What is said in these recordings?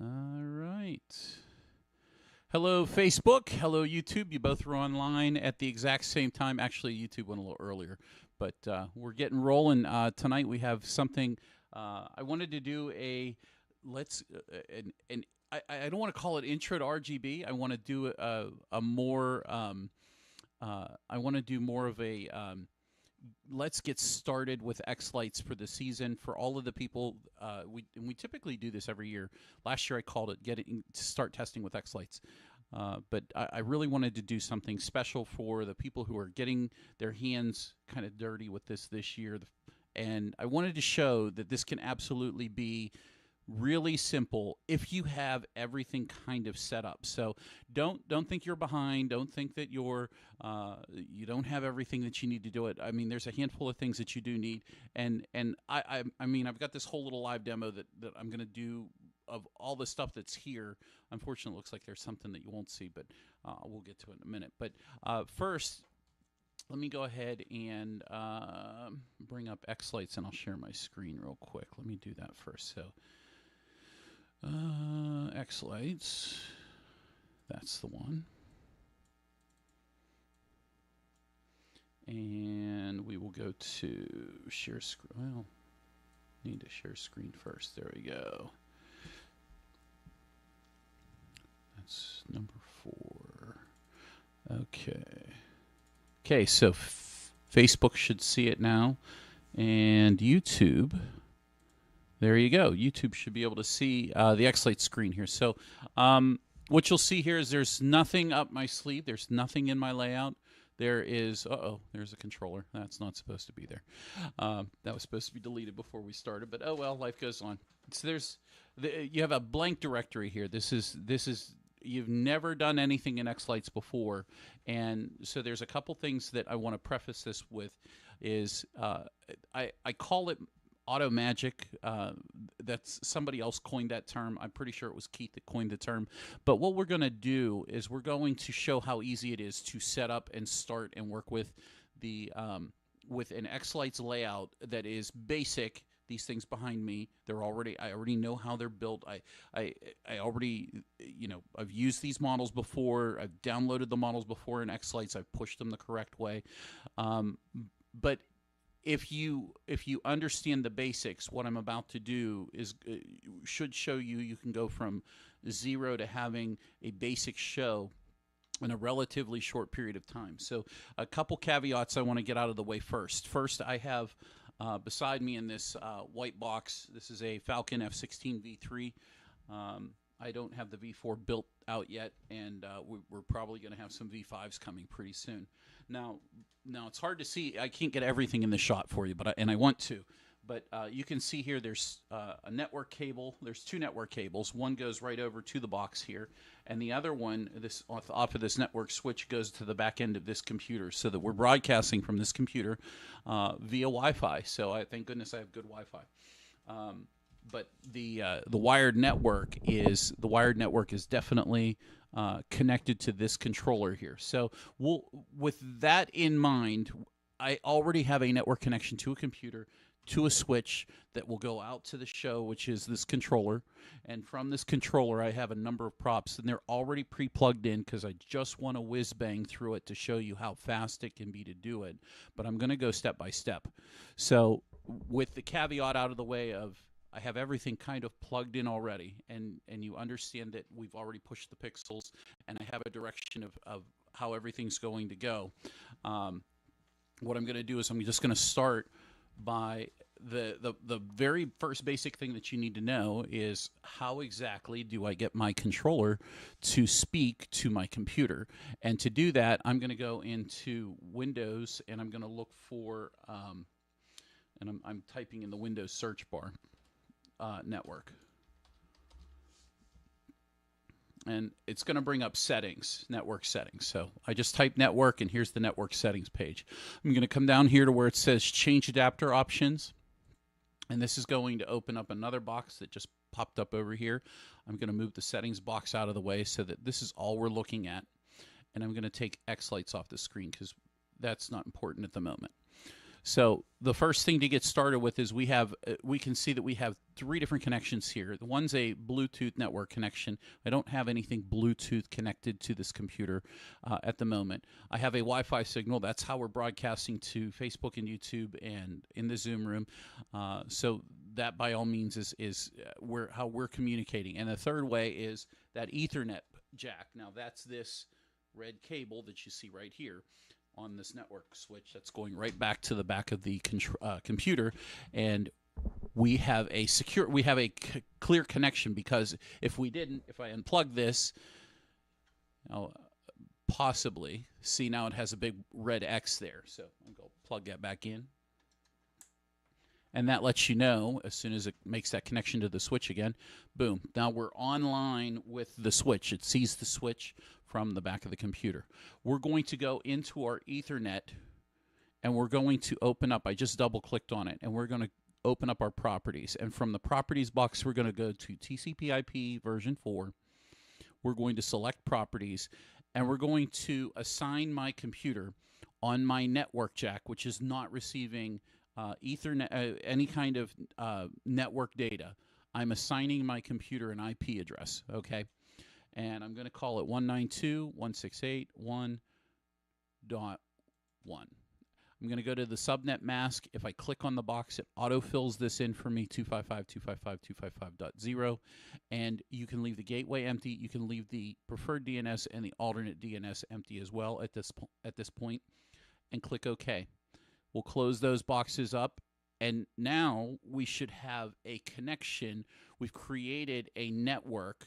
All right. Hello, Facebook. Hello, YouTube. You both were online at the exact same time. Actually, YouTube went a little earlier, but we're getting rolling. Tonight we have something. I wanted to do a let's an I don't want to call it intro to RGB. I want to do a more I want to do more of a let's get started with xLights for the season for all of the people. We typically do this every year. Last year I called it getting to start testing with xLights. But I really wanted to do something special for the people who are getting their hands kind of dirty with this year. And I wanted to show that this can absolutely be really simple if you have everything kind of set up. So don't think you're behind. Don't think that you don't have everything that you need to do it. I mean, there's a handful of things that you do need, and I mean, I've got this whole little live demo that I'm going to do of all the stuff that's here. Unfortunately, it looks like there's something that you won't see, but we'll get to it in a minute. But first, let me go ahead and bring up xLights, and I'll share my screen real quick. Let me do that first. So xLights, that's the one. And we will go to share screen. Well, need to share screen first. There we go. That's number 4. Okay, so Facebook should see it now, and YouTube. There you go. YouTube should be able to see the xLights screen here. So what you'll see here is there's nothing up my sleeve. There's nothing in my layout. There is, there's a controller. That's not supposed to be there. That was supposed to be deleted before we started, but oh well, life goes on. So you have a blank directory here. This is you've never done anything in xLights before, and so there's a couple things that I want to preface this with. Is I call it auto magic. That's somebody else coined that term. I'm pretty sure it was Keith that coined the term. But what we're going to do is we're going to show how easy it is to set up and start and work with the with an xLights layout that is basic. These things behind me, I already know how they're built. I already, I've used these models before. I've downloaded the models before in xLights. I've pushed them the correct way. But if you understand the basics, what I'm about to do is should show you can go from 0 to having a basic show in a relatively short period of time. So a couple caveats I want to get out of the way first. First, I have beside me in this white box, this is a Falcon F16 V3. I don't have the V4 built out yet, and we're probably going to have some V5s coming pretty soon. Now it's hard to see. I can't get everything in the shot for you, but I want to. But you can see here there's a network cable. There's 2 network cables. One goes right over to the box here, and the other one, this off of this network switch, goes to the back end of this computer, so that we're broadcasting from this computer via Wi-Fi. So thank goodness I have good Wi-Fi. But the wired network is definitely connected to this controller here. So with that in mind, I already have a network connection to a computer, to a switch that will go out to the show, which is this controller. And from this controller, I have a number of props, and they're already pre-plugged in because I just want to whiz-bang through it to show you how fast it can be to do it. But I'm going to go step by step. So with the caveat out of the way of I have everything kind of plugged in already, and you understand that we've already pushed the pixels, and I have a direction of how everything's going to go. What I'm going to do is I'm just going to start by the very first basic thing that you need to know is how exactly do I get my controller to speak to my computer. And to do that, I'm going to go into Windows, and I'm going to look for, and I'm typing in the Windows search bar, network. And it's going to bring up settings, network settings. So I just type network, and here's the network settings page. I'm going to come down here to where it says change adapter options. And this is going to open up another box that just popped up over here. I'm going to move the settings box out of the way so that this is all we're looking at. And I'm going to take xLights off the screen because that's not important at the moment. So the first thing to get started with is we can see that we have 3 different connections here. One's a Bluetooth network connection. I don't have anything Bluetooth connected to this computer at the moment. I have a Wi-Fi signal. That's how we're broadcasting to Facebook and YouTube and in the Zoom room. So that by all means is how we're communicating. And the third way is that Ethernet jack. Now that's this red cable that you see right here on this network switch that's going right back to the back of the computer, and we have a clear connection, because if I unplug this, possibly see now it has a big red X there. So I'll go plug that back in. And that lets you know as soon as it makes that connection to the switch again, boom. Now we're online with the switch. It sees the switch from the back of the computer. We're going to go into our Ethernet, and we're going to open up. I just double-clicked on it, and we're going to open up our properties. And from the properties box, we're going to go to TCP/IP version 4. We're going to select properties, and we're going to assign my computer on my network jack, which is not receiving Ethernet, any kind of network data. I'm assigning my computer an IP address, okay? And I'm going to call it 192.168.1.1. I'm going to go to the subnet mask. If I click on the box, it autofills this in for me, 255.255.255.0. And you can leave the gateway empty. You can leave the preferred DNS and the alternate DNS empty as well at this point, and click OK. We'll close those boxes up, and now we should have a connection. We've created a network.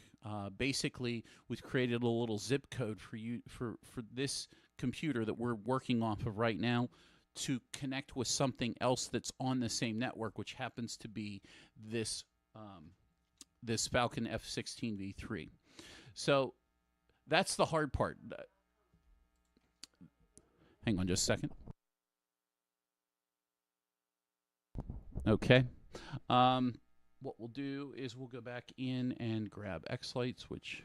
Basically, we've created a little zip code for you for this computer that we're working off of right now to connect with something else that's on the same network, which happens to be this this Falcon F16 V3. So that's the hard part. Hang on just a second. Okay. What we'll do is we'll go back in and grab xLights, which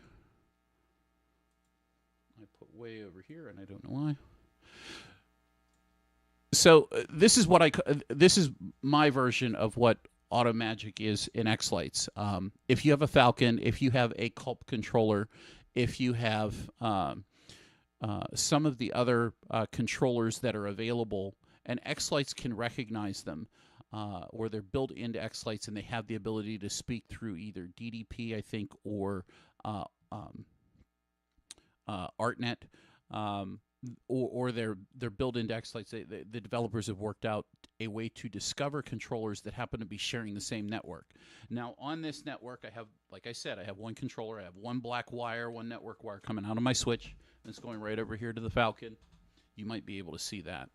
I put way over here, and I don't know why. So this is my version of what AutoMagic is in xLights. If you have a Falcon, if you have a Culp controller, if you have some of the other controllers that are available, and xLights can recognize them, or they're built into xLights, and they have the ability to speak through either DDP, I think, or ArtNet, or they're built into xLights. The developers have worked out a way to discover controllers that happen to be sharing the same network. Now, on this network, I have, like I said, I have one controller. I have one black wire, one network wire coming out of my switch, and it's going right over here to the Falcon. You might be able to see that.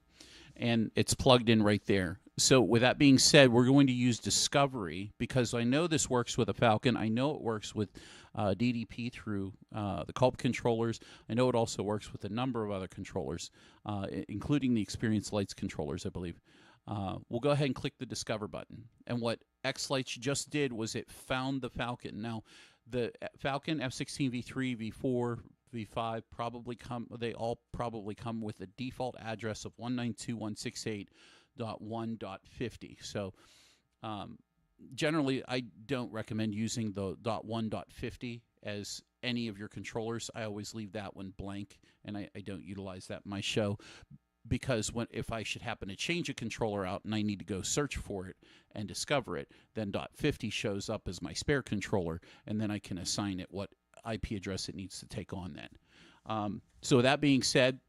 And it's plugged in right there. So with that being said, we're going to use Discovery, because I know this works with a Falcon. I know it works with DDP through the Culp controllers. I know it also works with a number of other controllers, including the xLights controllers, I believe. We'll go ahead and click the Discover button. And what xLights just did was it found the Falcon. Now, the Falcon F16 V3, V4, V5 they all probably come with a default address of 192.168.1.50. So generally, I don't recommend using the .1.50 as any of your controllers. I always leave that one blank, and I don't utilize that in my show, because if I should happen to change a controller out and I need to go search for it and discover it, then .50 shows up as my spare controller, and then I can assign it what IP address it needs to take on then. So that being said,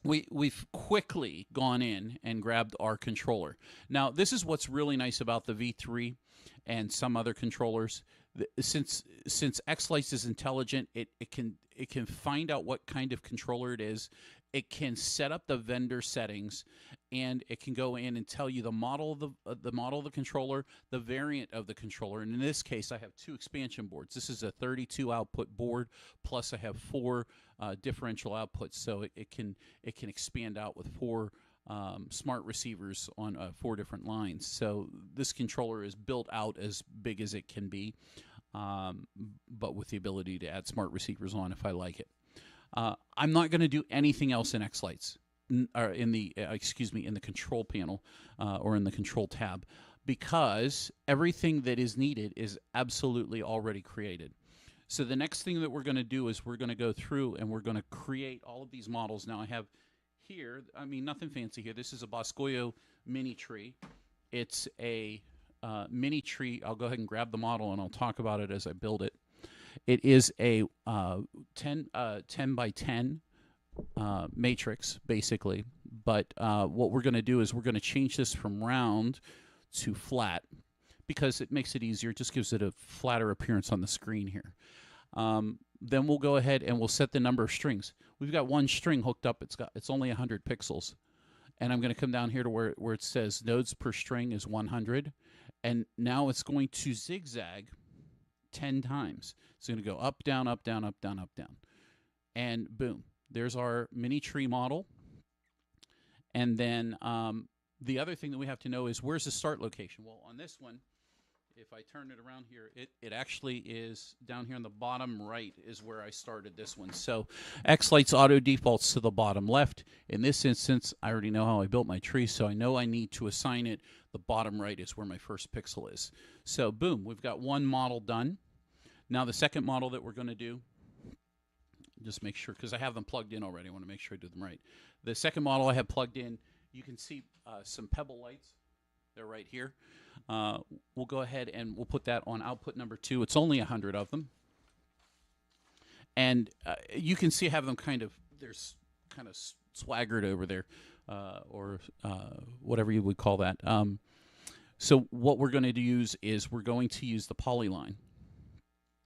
we've quickly gone in and grabbed our controller. Now, this is what's really nice about the V3 and some other controllers. Since xLights is intelligent, it can find out what kind of controller it is. It can set up the vendor settings, and it can go in and tell you the model of the controller, the variant of the controller. And in this case, I have 2 expansion boards. This is a 32 output board, plus I have 4 differential outputs, so it can expand out with 4 smart receivers on 4 different lines. So this controller is built out as big as it can be, but with the ability to add smart receivers on if I like it. I'm not going to do anything else in xLights. or in the excuse me, in the control panel or in the control tab, because everything that is needed is absolutely already created. So the next thing that we're going to do is we're going to go through and we're going to create all of these models. Now I have here, I mean, nothing fancy here. This is a Boscoyo mini tree. It's a mini tree. I'll go ahead and grab the model and I'll talk about it as I build it. It is a 10 by 10 matrix, basically. But what we're going to do is we're going to change this from round to flat because it makes it easier. It just gives it a flatter appearance on the screen here. Then we'll go ahead and we'll set the number of strings. We've got one string hooked up. It's only 100 pixels. And I'm going to come down here to where it says nodes per string is 100. And now it's going to zigzag 10 times. It's going to go up, down, up, down, up, down, up, down. And boom, there's our mini tree model. And then the other thing that we have to know is where's the start location? Well, on this one, if I turn it around here, it actually is down here on the bottom right is where I started this one. So xLights auto defaults to the bottom left. In this instance, I already know how I built my tree, so I know I need to assign it. The bottom right is where my first pixel is. So boom, we've got one model done. Now the second model that we're going to do, just make sure, because I have them plugged in already. I want to make sure I do them right. The second model I have plugged in, you can see some pebble lights. They're right here. We'll go ahead and we'll put that on output number 2. It's only 100 of them. And you can see I have them there's kind of swaggered over there, or whatever you would call that. So what we're going to use is we're going to use the polyline.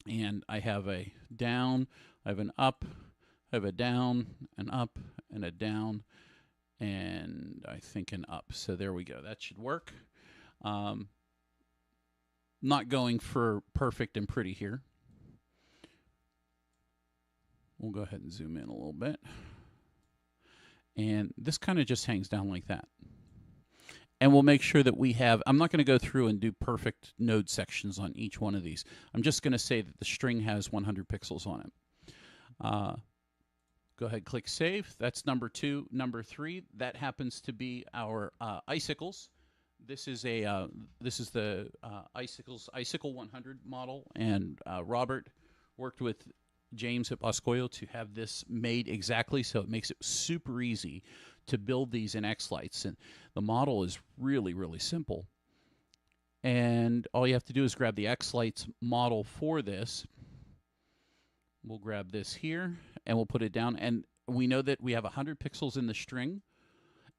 And I have a down, I have an up, I have a down, an up, and a down, and I think an up. So there we go. That should work. Not going for perfect and pretty here. We'll go ahead and zoom in a little bit. And this kind of just hangs down like that. And we'll make sure that we have, I'm not going to go through and do perfect node sections on each one of these. I'm just going to say that the string has 100 pixels on it. Go ahead, click save. That's number 2. Number 3, that happens to be our icicles. This is the Icicle 100 model, and Robert worked with James at Boscoyo to have this made exactly, so it makes it super easy to build these in xLights. And the model is really, really simple. And all you have to do is grab the xLights model for this. We'll grab this here, and we'll put it down. And we know that we have 100 pixels in the string.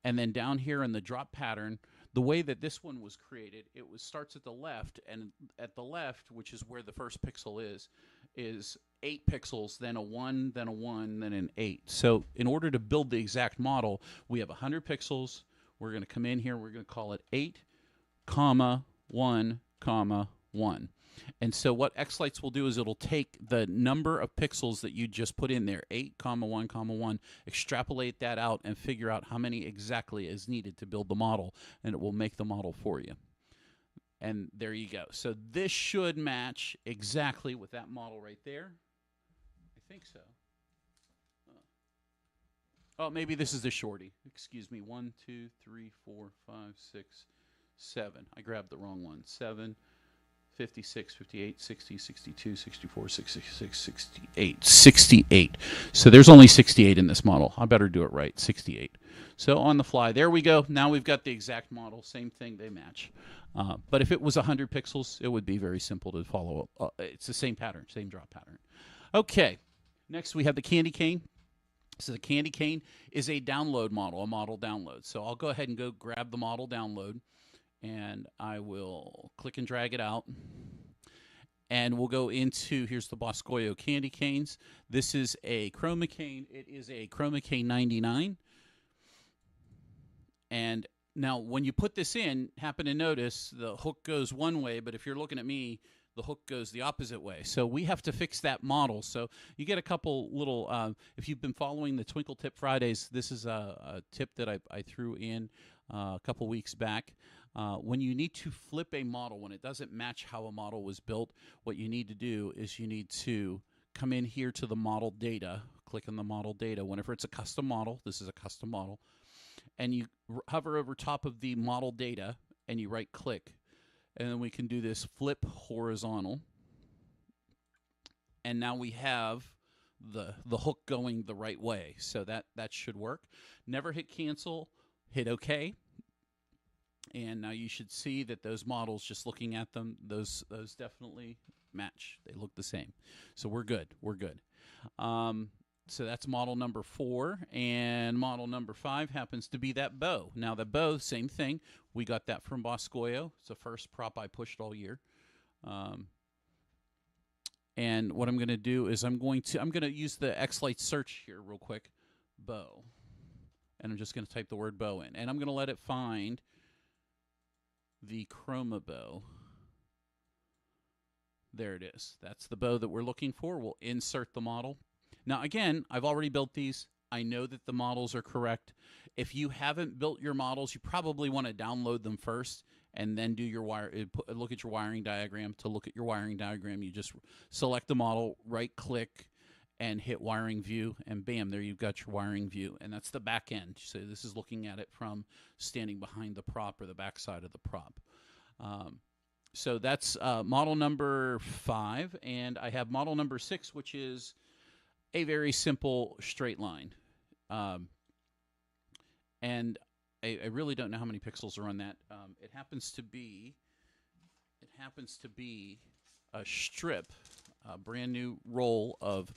And then down here in the drop pattern, the way that this one was created, starts at the left, and at the left, which is where the first pixel is 8 pixels, then a 1, then a 1, then an 8. So in order to build the exact model, we have 100 pixels. We're going to come in here. We're going to call it 8, 1, 1. And so what xLights will do is it'll take the number of pixels that you just put in there, 8, 1, 1, extrapolate that out and figure out how many exactly is needed to build the model, and it will make the model for you. And there you go. So this should match exactly with that model right there. I think so. Oh, maybe this is the shorty. Excuse me. 1, 2, 3, 4, 5, 6, 7. I grabbed the wrong one. 7, 56, 58, 60, 62, 64, 66, 68. 68. So there's only 68 in this model. I better do it right. 68. So on the fly, there we go. Now we've got the exact model. Same thing, they match. But if it was 100 pixels, it would be very simple to follow. It's the same pattern, same drop pattern. Okay, next we have the candy cane. So the candy cane is a download model, a model download. So I'll go ahead and go grab the model download, and I will click and drag it out. And we'll go into, here's the Boscoyo candy canes. This is a chroma cane. It is a chroma cane 99. And now when you put this in, happen to notice the hook goes one way, but if you're looking at me, the hook goes the opposite way. So we have to fix that model. So you get a couple little, if you've been following the Twinkle Tip Fridays, this is a tip that I threw in a couple weeks back. When you need to flip a model, when it doesn't match how a model was built, what you need to do is you need to come in here to the model data, click on the model data. Whenever it's a custom model, this is a custom model, and you hover over top of the model data and you right click, and then we can do this flip horizontal, and now we have the hook going the right way. So that should work. Never hit cancel, hit OK. And now you should see that those models, just looking at them, those definitely match. They look the same. So we're good. We're good. So that's model number 4. And model number 5 happens to be that bow. Now the bow, same thing. We got that from Boscoyo. It's the first prop I pushed all year. And what I'm going to do is I'm going to use the xLights search here real quick. Bow. And I'm just going to type the word bow in. And I'm going to let it find the chroma bow. There it is. That's the bow that we're looking for. We'll insert the model. Now, again, I've already built these. I know that the models are correct. If you haven't built your models, you probably want to download them first and then do your look at your wiring diagram. To look at your wiring diagram, you just select the model, right-click, and hit wiring view, and bam, there you've got your wiring view. And that's the back end. So this is looking at it from standing behind the prop or the back side of the prop. So that's model number 5, and I have model number 6, which is a very simple straight line. And I really don't know how many pixels are on that. It happens to be a strip, a brand new roll of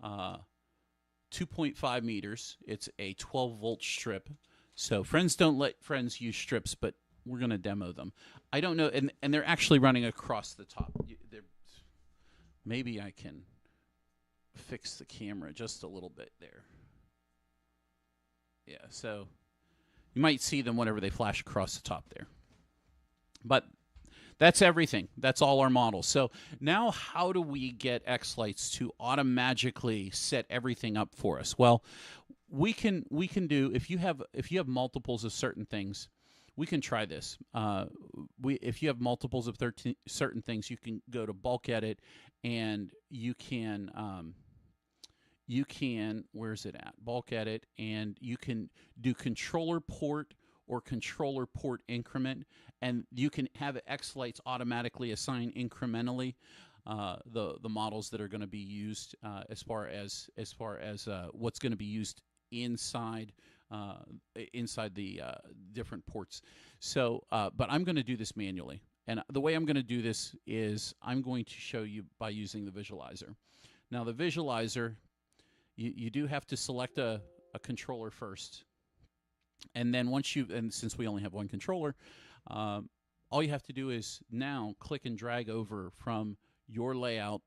2.5 meters. It's a 12-volt strip. So friends don't let friends use strips, but we're going to demo them. I don't know, and they're actually running across the top. Maybe I can fix the camera just a little bit there. Yeah, so you might see them whenever they flash across the top there. But that's everything. That's all our models. So now how do we get xLights to automatically set everything up for us? Well, we can do, if you have multiples of certain things, we can try this. If you have multiples of certain things, you can go to bulk edit, and you can where's it at? Bulk edit, and you can do controller port or controller port increment, and you can have xLights automatically assign incrementally the models that are going to be used as far as what's going to be used inside the different ports. So, but I'm going to do this manually, and the way I'm going to do this is I'm going to show you by using the visualizer. Now, the visualizer, you do have to select a controller first, and then since we only have one controller, all you have to do is now click and drag over from your layout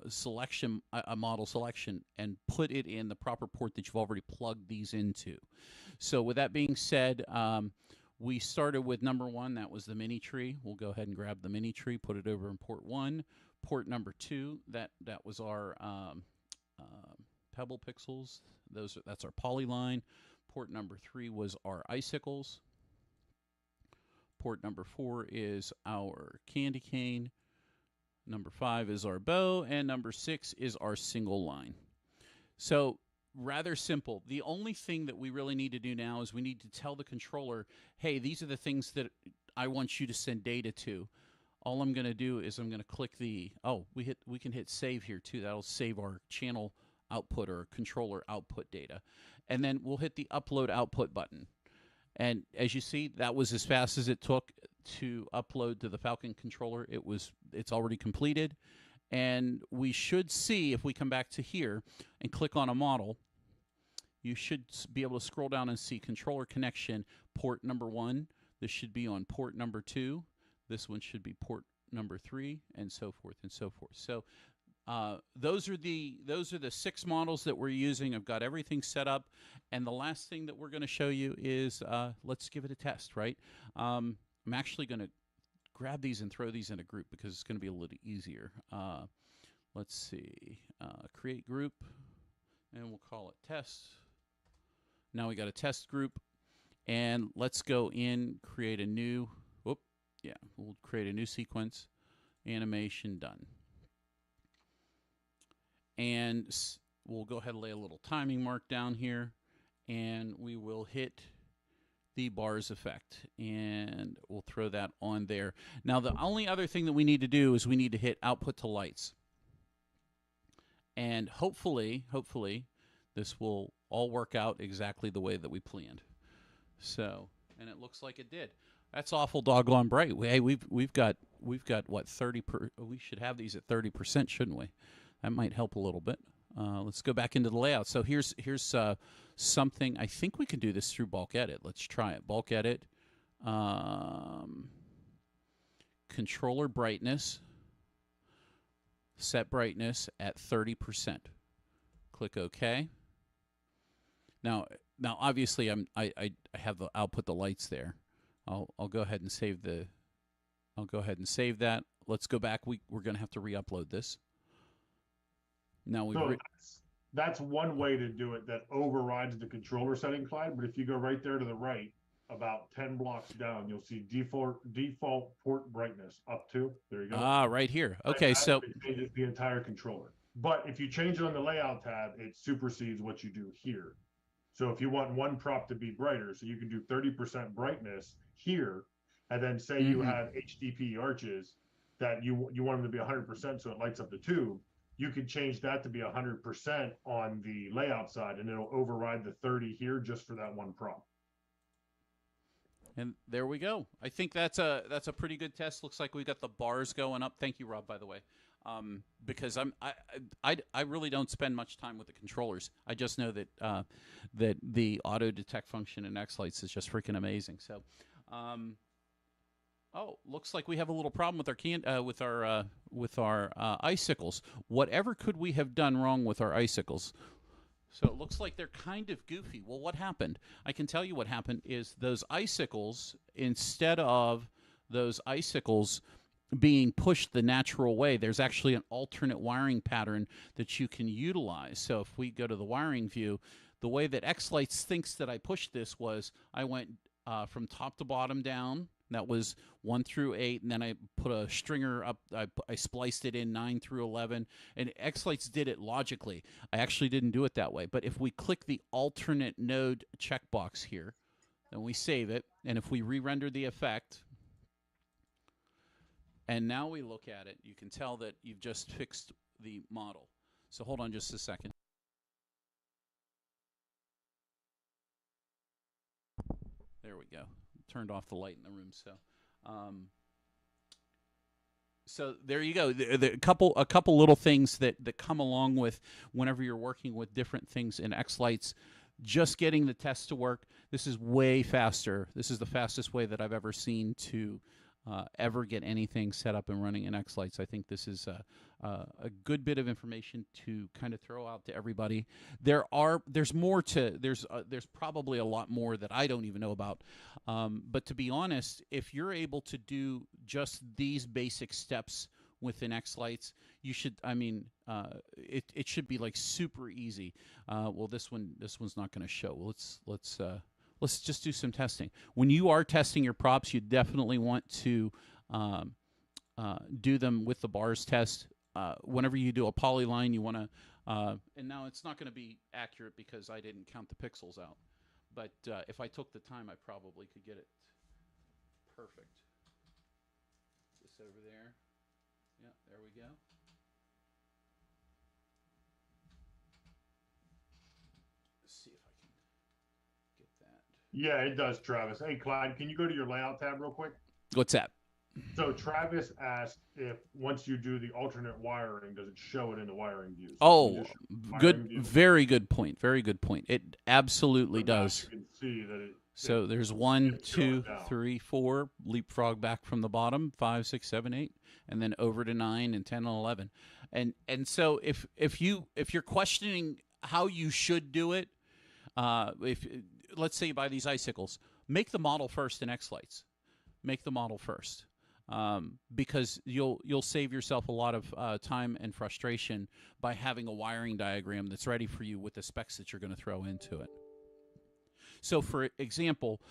selection, a model selection, and put it in the proper port that you've already plugged these into. So with that being said, we started with number 1. That was the mini tree. We'll go ahead and grab the mini tree, put it over in port 1. Port number 2, that was our pebble pixels. That's our polyline. Port number 3 was our icicles. Port number 4 is our candy cane. Number 5 is our bow, and number 6 is our single line. So rather simple. The only thing that we really need to do now is we need to tell the controller, hey, these are the things that I want you to send data to. All I'm going to do is I'm going to click we can hit save here too. That'll save our channel output or controller output data. And then we'll hit the upload output button. And as you see, that was as fast as it took to upload to the Falcon controller. It's already completed. And we should see, if we come back to here and click on a model, you should be able to scroll down and see controller connection port number 1. This should be on port number 2. This one should be port number 3, and so forth and so forth. So those are the 6 models that we're using. I've got everything set up, and the last thing that we're going to show you is let's give it a test, right? I'm actually going to grab these and throw these in a group because it's going to be a little easier. Let's see, create group, and we'll call it test. Now we got a test group, and let's go in, create a new. We'll create a new sequence. Animation done. And we'll go ahead and lay a little timing mark down here, and we will hit the bars effect, and we'll throw that on there. Now, the only other thing that we need to do is we need to hit output to lights. And hopefully, this will all work out exactly the way that we planned. So, and it looks like it did. That's awful doggone bright. Hey, we've got what, 30 per, we should have these at 30%, shouldn't we? That might help a little bit. Let's go back into the layout. So here's something. I think we can do this through bulk edit. Let's try it. Bulk edit. Controller brightness. Set brightness at 30%. Click OK. Now obviously I have the output the lights there. I'll go ahead and save the. I'll go ahead and save that. Let's go back. We're going to have to re-upload this. Now that's one way to do it that overrides the controller setting, Clyde. But if you go right there to the right, about 10 blocks down, you'll see default port brightness up to. There you go. Ah, right here. Okay, so it changes the entire controller. But if you change it on the layout tab, it supersedes what you do here. So if you want one prop to be brighter, so you can do 30% brightness here, and then say you have HDP arches that you want them to be 100% so it lights up the tube, you could change that to be 100% on the layout side, and it'll override the 30 here just for that one prop. And there we go. I think that's a pretty good test. Looks like we got the bars going up. Thank you, Rob, by the way. Because I really don't spend much time with the controllers. I just know that that the auto detect function in xLights is just freaking amazing. So, oh, looks like we have a little problem with our icicles. Whatever could we have done wrong with our icicles? So it looks like they're kind of goofy. Well, what happened? I can tell you what happened is those icicles, instead of those icicles being pushed the natural way, there's actually an alternate wiring pattern that you can utilize. So if we go to the wiring view, the way that xLights thinks that I pushed this was I went from top to bottom down. That was 1 through 8, and then I put a stringer up. I spliced it in 9 through 11, and xLights did it logically. I actually didn't do it that way. But if we click the alternate node checkbox here, then we save it, and if we re-render the effect, and now we look at it, you can tell that you've just fixed the model. So hold on just a second. There we go. Turned off the light in the room, so there you go. A couple little things that come along with whenever you're working with different things in xLights. Just getting the test to work. This is way faster. This is the fastest way that I've ever seen to ever get anything set up and running in xLights. I think this is a good bit of information to kind of throw out to everybody. There's more to there's probably a lot more that I don't even know about. But to be honest, if you're able to do just these basic steps within xLights, you should. I mean, it should be like super easy. Well, this one's not going to show. Well, let's just do some testing. When you are testing your props, you definitely want to do them with the bars test. Whenever you do a polyline, you want to, and now it's not going to be accurate because I didn't count the pixels out. But if I took the time, I probably could get it perfect. This over there. Yeah, there we go. Let's see if I can get that. Yeah, it does, Travis. Hey, Clyde, can you go to your layout tab real quick? What's that? So Travis asked if once you do the alternate wiring, does it show it in the wiring view? So oh, good, very good point. Very good point. It absolutely does. You can see that so there's 1, 2, 3, 4, leapfrog back from the bottom, 5, 6, 7, 8, and then over to 9 and 10 and 11. And so if you're questioning how you should do it, if let's say you buy these icicles, make the model first in xLights. Make the model first. Because you'll save yourself a lot of time and frustration by having a wiring diagram that's ready for you with the specs that you're going to throw into it. So, for example,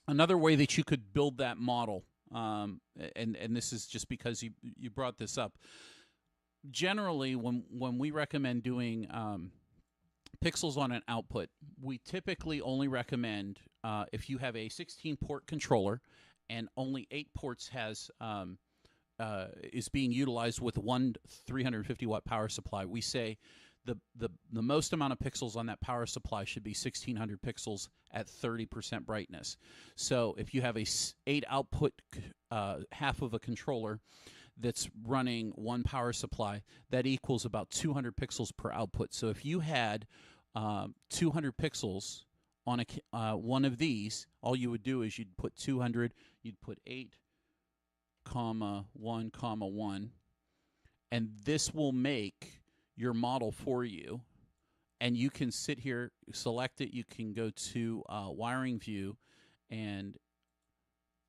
another way that you could build that model, and this is just because you brought this up, generally, when we recommend doing pixels on an output, we typically only recommend if you have a 16-port controller and only 8 ports is being utilized with one 350-watt power supply. We say the most amount of pixels on that power supply should be 1600 pixels at 30% brightness. So if you have a 8 output half of a controller that's running one power supply, that equals about 200 pixels per output. So if you had 200 pixels on one of these, all you would do is you'd put 200, you'd put 8, 1, 1, and this will make your model for you. And you can sit here, select it, you can go to wiring view, and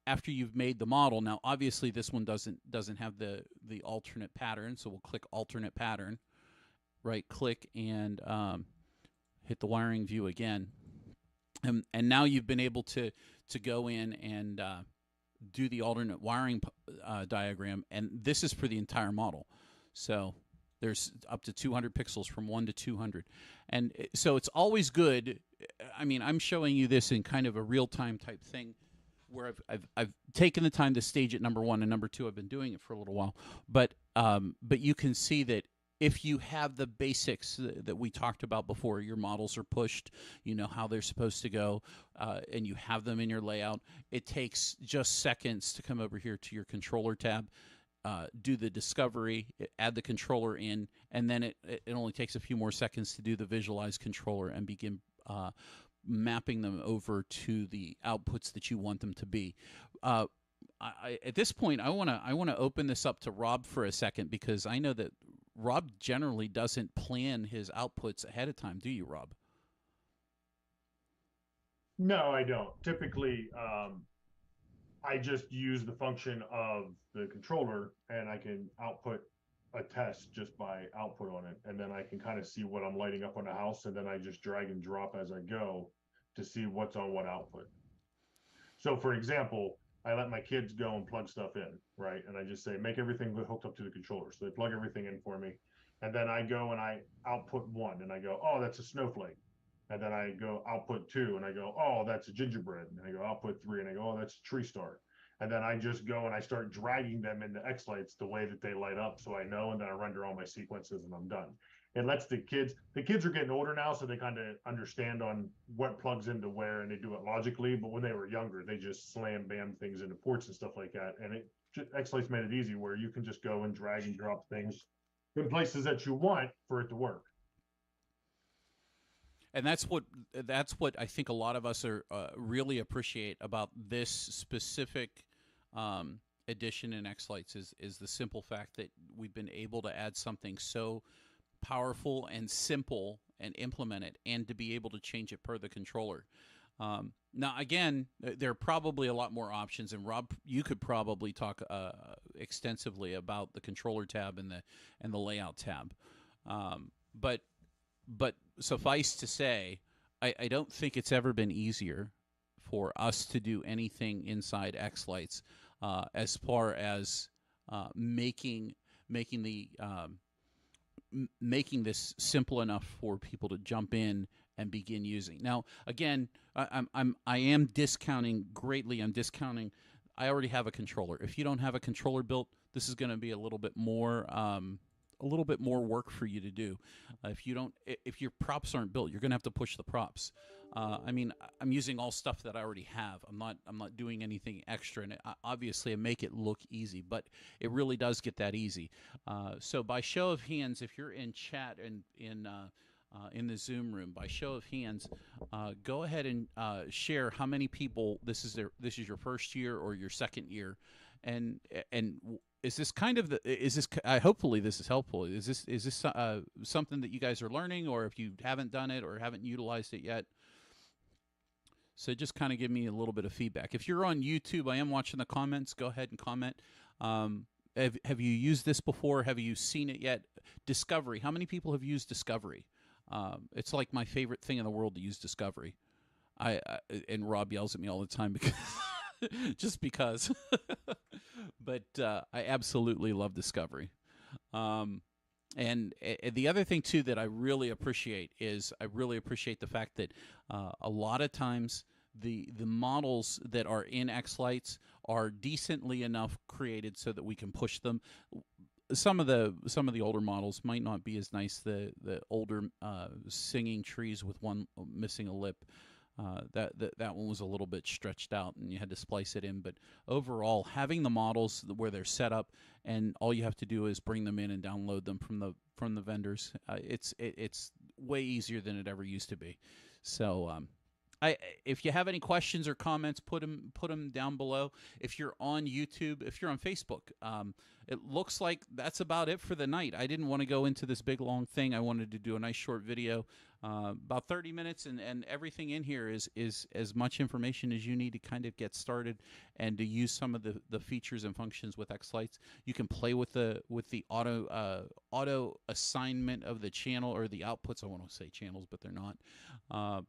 after you've made the model, now obviously this one doesn't have the alternate pattern, so we'll click alternate pattern, right click, and hit the wiring view again. And now you've been able to go in and do the alternate wiring diagram, and this is for the entire model. So there's up to 200 pixels from 1 to 200. And so it's always good. I mean, I'm showing you this in kind of a real-time type thing where I've taken the time to stage it, number one, and number two, I've been doing it for a little while. But you can see that if you have the basics that we talked about before, your models are pushed, you know how they're supposed to go, and you have them in your layout, it takes just seconds to come over here to your controller tab, do the discovery, add the controller in, and then it only takes a few more seconds to do the visualize controller and begin mapping them over to the outputs that you want them to be. At this point, I want to open this up to Rob for a second, because I know that Rob generally doesn't plan his outputs ahead of time. Do you, Rob? No, I don't. Typically, I just use the function of the controller, and I can output a test just by output on it. And then I can kind of see what I'm lighting up on the house. And then I just drag and drop as I go to see what's on what output. So for example, I let my kids go and plug stuff in, right? And I just say, make everything hooked up to the controller. So they plug everything in for me. And then I go and I output 1, and I go, oh, that's a snowflake. And then I go output 2, and I go, oh, that's a gingerbread. And I go output 3, and I go, oh, that's a tree star. And then I just go and I start dragging them into xLights the way that they light up, so I know, and then I render all my sequences and I'm done. It lets the kids are getting older now, so they kind of understand on what plugs into where, and they do it logically. But when they were younger, they just slam bam things into ports and stuff like that. And xLights made it easy where you can just go and drag and drop things in places that you want for it to work. And that's what I think a lot of us are really appreciate about this specific edition in xLights is the simple fact that we've been able to add something so powerful and simple and implement it, and to be able to change it per the controller. Now, again, there are probably a lot more options, and Rob, you could probably talk extensively about the controller tab and the layout tab. But suffice to say, I don't think it's ever been easier for us to do anything inside xLights as far as making this simple enough for people to jump in and begin using. Now, again, I am discounting greatly. I'm discounting. I already have a controller. If you don't have a controller built, this is going to be a little bit more work for you to do. If your props aren't built, you're going to have to push the props. I mean, I'm using all stuff that I already have. I'm not doing anything extra, and obviously I make it look easy, but it really does get that easy. So by show of hands, if you're in chat and in the Zoom room, by show of hands, go ahead and share how many people this is your first year or your second year, and is this kind of hopefully this is helpful. Is this something that you guys are learning, or if you haven't done it or haven't utilized it yet? So just kind of give me a little bit of feedback. If you're on YouTube, I am watching the comments. Go ahead and comment. Have you used this before? Have you seen it yet? Discovery. How many people have used Discovery? It's like my favorite thing in the world to use Discovery. And Rob yells at me all the time because just because. But I absolutely love Discovery. And the other thing too that I really appreciate is I really appreciate the fact that a lot of times the models that are in xLights are decently enough created so that we can push them. Some of the older models might not be as nice. The older singing trees with one missing a lip. That one was a little bit stretched out, and you had to splice it in. But overall, having the models where they're set up, and all you have to do is bring them in and download them from the vendors. It's way easier than it ever used to be. So if you have any questions or comments, put them down below. If you're on YouTube, if you're on Facebook, it looks like that's about it for the night. I didn't want to go into this big long thing. I wanted to do a nice short video, about 30 minutes, and everything in here is as much information as you need to kind of get started and to use some of the features and functions with xLights. You can play with the auto assignment of the channel or the outputs. I want to say channels, but they're not.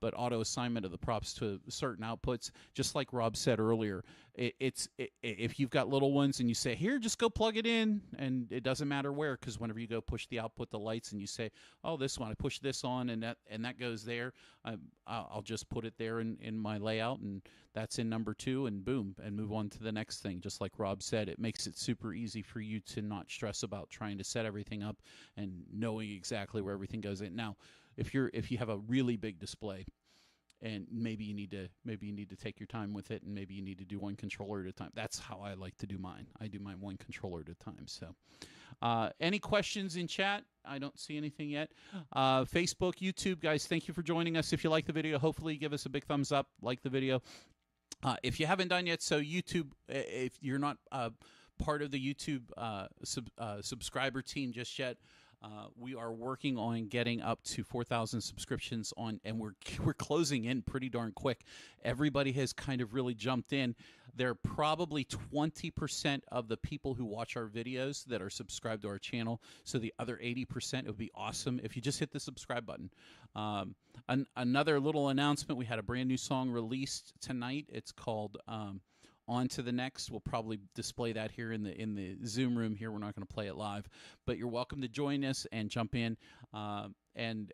But auto assignment of the props to certain outputs. Just like Rob said earlier, if you've got little ones and you say, here, just go plug it in, and it doesn't matter where, because whenever you go push the output, the lights, and you say, oh, this one, I push this on, and that goes there, I'll just put it there in my layout, and that's in number 2, and boom, and move on to the next thing. Just like Rob said, it makes it super easy for you to not stress about trying to set everything up and knowing exactly where everything goes in. Now, if you have a really big display, and maybe you need to take your time with it, and maybe you need to do one controller at a time. That's how I like to do mine. I do mine one controller at a time. So any questions in chat? I don't see anything yet. Facebook, YouTube, guys, thank you for joining us. If you like the video, hopefully give us a big thumbs up, like the video. If you haven't done yet, so YouTube, if you're not part of the YouTube subscriber team just yet, we are working on getting up to 4,000 subscriptions and we're closing in pretty darn quick. Everybody has kind of really jumped in. There are probably 20% of the people who watch our videos that are subscribed to our channel. So the other 80%, it would be awesome if you just hit the subscribe button. Another little announcement: we had a brand new song released tonight. It's called On to the Next. We'll probably display that here in the Zoom room here. We're not going to play it live, but you're welcome to join us and jump in and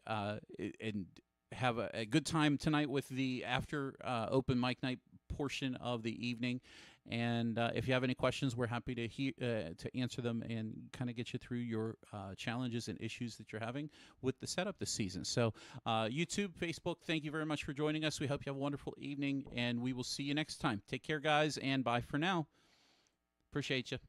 have a good time tonight with the after open mic night portion of the evening. And if you have any questions, we're happy to answer them and kind of get you through your challenges and issues that you're having with the setup this season. So YouTube, Facebook, thank you very much for joining us. We hope you have a wonderful evening, and we will see you next time. Take care, guys, and bye for now. Appreciate you.